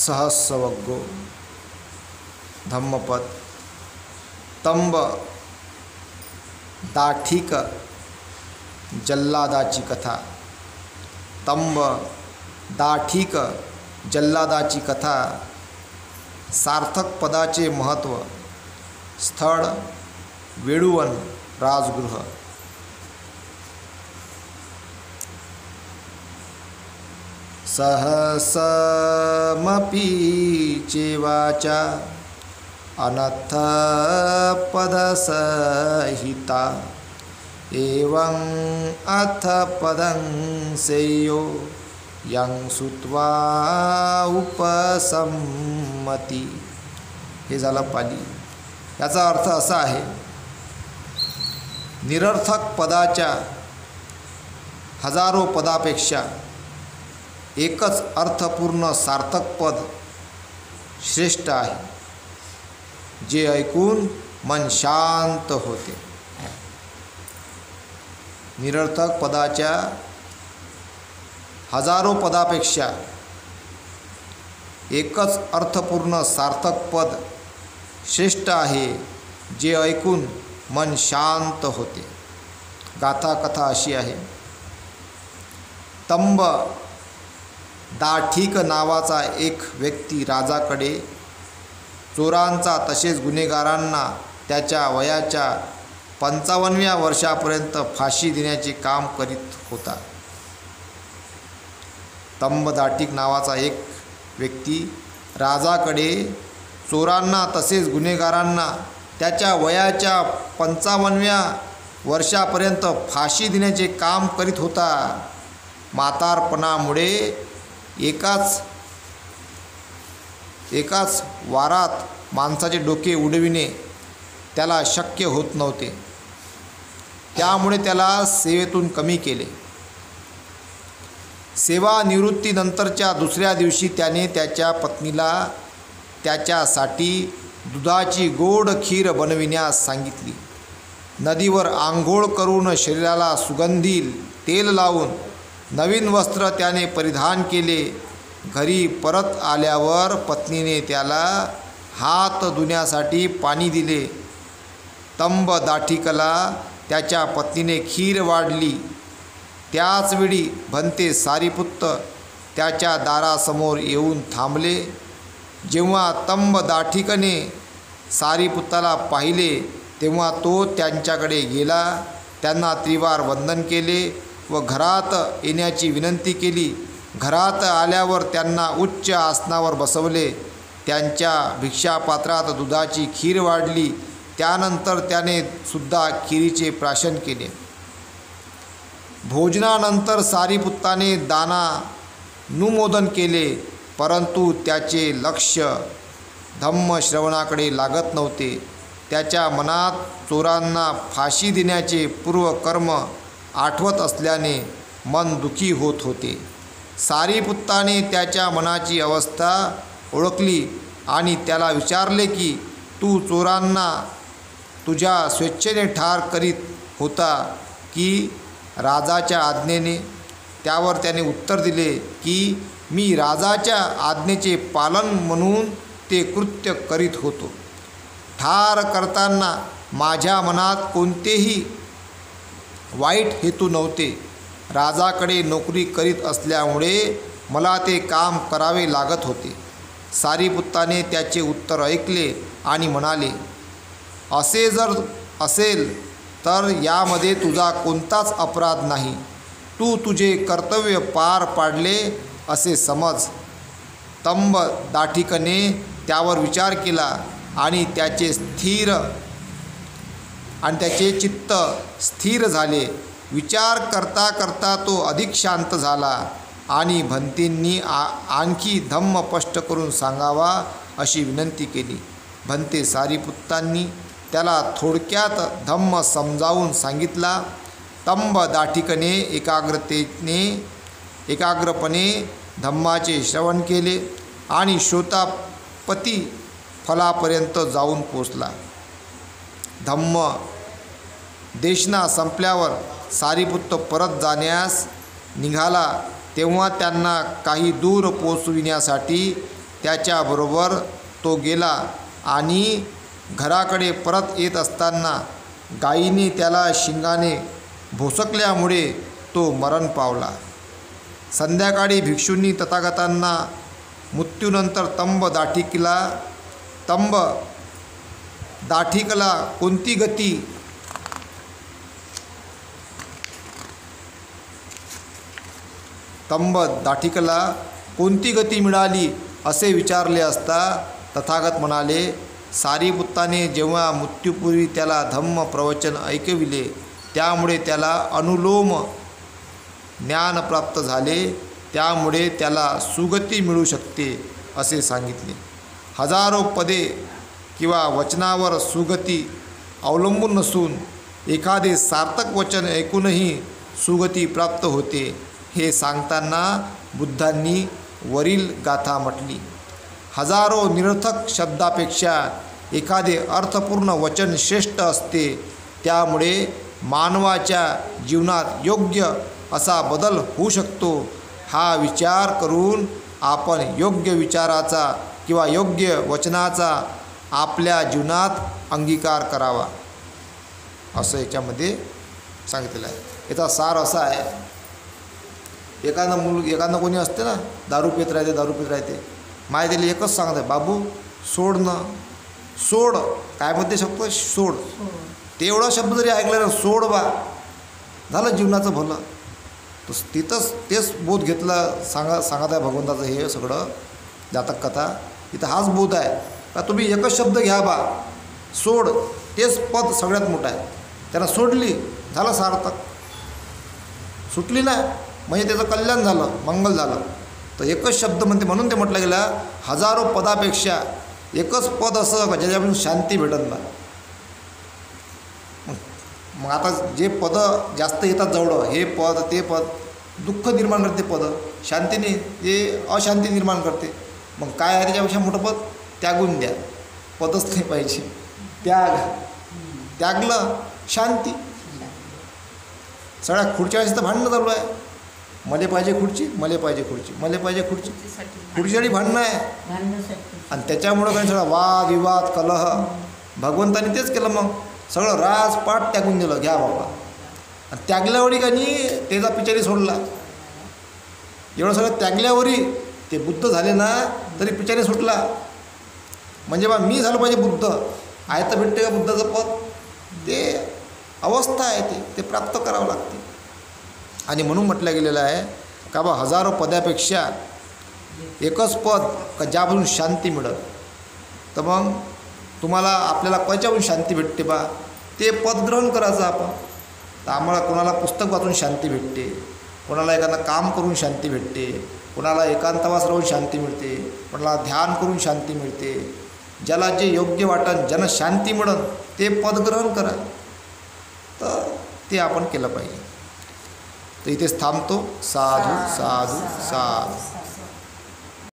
सहस्रवग्गो धम्मपद तंब दाठिक जल्लादाची कथा. तंब दाठिक जल्लादाची कथा. सार्थक पदाचे महत्त्व. स्थळ वेळुवन राजगृह. सहसमपि चेवाचा अनथ पदसहिता एवं अथ पदं सेयो यं सुत्वा उपसम्मती. हे झालं पाली. याचा अर्थ असा आहे, निरर्थक पदाच्या हजारो पदापेक्षा एकच अर्थपूर्ण सार्थक पद श्रेष्ठ आहे, जे ऐकून मन शांत होते. निरर्थक पदाच्या हजारो पदापेक्षा एकच अर्थपूर्ण सार्थक पद श्रेष्ठ आहे, जे ऐकून मन शांत होते. गाथा कथा अशी आहे. तंब दाठिक नावाचा एक व्यक्ती राजाकडे चोरांचा तसेच गुन्हेगारांना त्याच्या वयाच्या 55व्या वर्षापर्यंत फाशी देण्याचे काम करीत होता. तंब दाठिक नावाचा एक व्यक्ती राजाकडे चोरांना तसेच गुन्हेगारांना त्याच्या वयाच्या 55व्या वर्षापर्यंत फाशी देण्याचे काम करीत होता. म्हातारपणामुळे एकाच वारात माणसाचे डोके उडविणे त्याला शक्य होत नव्हते. त्यामुळे त्याला सेवेतून कमी केले. सेवानिवृत्तीनंतरच्या दुसऱ्या दिवशी त्याने त्याच्या पत्नीला त्याच्यासाठी दुधाची गोड खीर बनविण्यास सांगितली. नदीवर आंघोळ करून शरीराला सुगंधी तेल लावून नवीन वस्त्र त्याने परिधान केले. घरी परत आल्यावर पत्नीने त्याला हात धुण्यासाठी पाणी दिले. तंब दाठिकला त्याच्या पत्नीने खीर वाढली. त्याचवेळी भंते सारीपुत्त त्याच्या दारासमोर येऊन थांबले. जेव्हा तंब दाठिकने सारीपुत्ताला पाहिले तेव्हा तो त्यांच्याकडे गेला. त्यांना त्रिवार वंदन केले व घरात येण्याची विनंती केली. घरात आल्यावर त्यांना उच्च आसनावर बसवले. त्यांच्या भिक्षापात्रात दुधाची खीर वाढली. त्यानंतर त्याने सुद्धा खीरीचे प्राशन केले. भोजनानंतर सारीपुत्ताने दानानुमोदन केले, परंतु त्याचे लक्ष धम्मश्रवणाकडे लागत नव्हते. त्याच्या मनात चोरांना फाशी देण्याचे पूर्वकर्म आठवत असल्याने मन दुखी होत होते. सारीपुत्ताने त्याच्या मनाची अवस्था ओळखली आणि त्याला विचारले की तू चोरांना तुझ्या स्वेच्छेने ठार करीत होता की राजाच्या आज्ञेने? त्यावर त्याने उत्तर दिले की मी राजाच्या आज्ञेचे पालन म्हणून ते कृत्य करीत होतो. ठार करताना माझ्या मनात कोणतेही वाईट हेतू नव्हते. राजाकडे नोकरी करीत असल्यामुळे मला ते काम करावे लागत होते. सारीपुत्ताने त्याचे उत्तर ऐकले आणि म्हणाले, असे जर असेल तर यामध्ये तुझा कोणताच अपराध नाही. तू तुझे कर्तव्य पार पाडले असे समज. तंब दाठिकने त्यावर विचार केला आणि त्याचे चित्त स्थिर झाले. विचार करता करता तो अधिक शांत झाला आणि भंतेंनी आणखी धम्म स्पष्ट करून सांगावा अशी विनंती केली. भंते सारीपुत्तांनी त्याला थोडक्यात धम्म समजावून सांगितला. तंब दाठिकने एकाग्रपणे धम्माचे श्रवण केले आणि शोतापती फलापर्यंत जाऊन पोचला. धम्म देशना संपल्यावर सारीपुत्त परत जाण्यास निघाला तेव्हा त्यांना काही दूर पोचविण्यासाठी त्याच्याबरोबर तो गेला आणि घराकडे परत येत असताना गायीने त्याला शिंगाने भोसकल्यामुळे तो मरण पावला. संध्याकाळी भिक्षूंनी तथागतांना मृत्यूनंतर तंब दाठीकला कोणती गती कोणती गती मिळाली असे विचारले असता तथागत म्हणाले, सारिपुत्ताने जेव्हा मृत्यूपूर्वी त्याला धम्म प्रवचन ऐकविले त्यामुळे त्याला अनुलोम ज्ञान प्राप्त झाले, त्यामुळे त्याला सुगती मिळू शकते असे सांगितले. हजारो पदे किंवा वचनावर सुगती अवलंबून नसून एखादे सार्थक वचन ऐकूनही सुगती प्राप्त होते हे सांगताना बुद्धांनी वरील गाथा म्हटली. हजारो निरर्थक शब्दापेक्षा एखादे अर्थपूर्ण वचन श्रेष्ठ असते. त्यामुळे मानवाच्या जीवनात योग्य असा बदल होऊ शकतो. हा विचार करून आपण योग्य विचाराचा किंवा योग्य वचनाचा आपल्या जीवनात अंगीकार करावा असं याच्यामध्ये सांगितलेलं आहे. याचा सार असा आहे, एखादं कोणी असते ना, दारू पित राहते, माय त्याला एकच सांगत आहे, बाबू सोड ना, सोड. काय म्हणते शब्द सोड. तेवढा शब्द जरी ऐकला ना, सोड बा, झालं जीवनाचं भलं. तर तिथंच तेच बोध घेतला सांगत आहे भगवंताचं हे सगळं जातक कथा. इथं हाच बोध आहे का तुम्ही एकच शब्द घ्या बा, सोड. तेच पद सगळ्यात मोठं आहे. त्यांना सोडली, झालं सार्थक. सुटली ना म्हणजे त्याचं कल्याण झालं, मंगल झालं. तर एकच शब्द म्हणते, म्हणून ते म्हटलं गेलं हजारो पदापेक्षा एकच पद असं का ज्याच्यापासून शांती भेटत ना. मग आता जे पद जास्त येतात जवळ, हे पद ते पद दुःख निर्माण करते, पद शांतीने ते अशांती निर्माण करते. मग काय आहे त्याच्यापेक्षा मोठं पद? त्यागून द्या, पदच नाही पाहिजे. त्यागलं शांती. सगळ्या खुर्च्या तर भांडणं चालू आहे, मले पाहिजे खुर्ची, खुर्चीसाठी भांडणं आहे. आणि त्याच्यामुळं काही सगळा वाद विवाद कलह. भगवंतानी तेच केलं, मग सगळं राजपाट त्यागून दिलं, घ्या बाबा. आणि त्यागल्यावरी का नाही त्याचा पिचारी सोडला. एवढं सगळं त्यागल्यावरी ते बुद्ध झाले ना, तरी पिचारी सुटला. म्हणजे बा मी झालं पाहिजे बुद्ध. आहे तर भेटते का बुद्धाचं पद? ते अवस्था आहे, ते प्राप्त करावं लागते. आणि म्हणून म्हटलं गेलेलं आहे का बा हजारो पदापेक्षा एकच पद का ज्यापासून शांती मिळत. तर मग तुम्हाला आपल्याला कशाहून शांती भेटते बा, ते पद ग्रहण करायचं आपण. तर आम्हाला कोणाला पुस्तक वाचून शांती भेटते, कोणाला एखादं काम करून शांती भेटते, कोणाला एकांतवास राहून शांती मिळते, कोणाला ध्यान करून शांती मिळते. ज्याला जे योग्य वाटन, ज्यांना शांती मिळन ते पद ग्रहण करा. तर ते आपण केलं पाहिजे. तर इथेच थांबतो. साधू साधू साधू.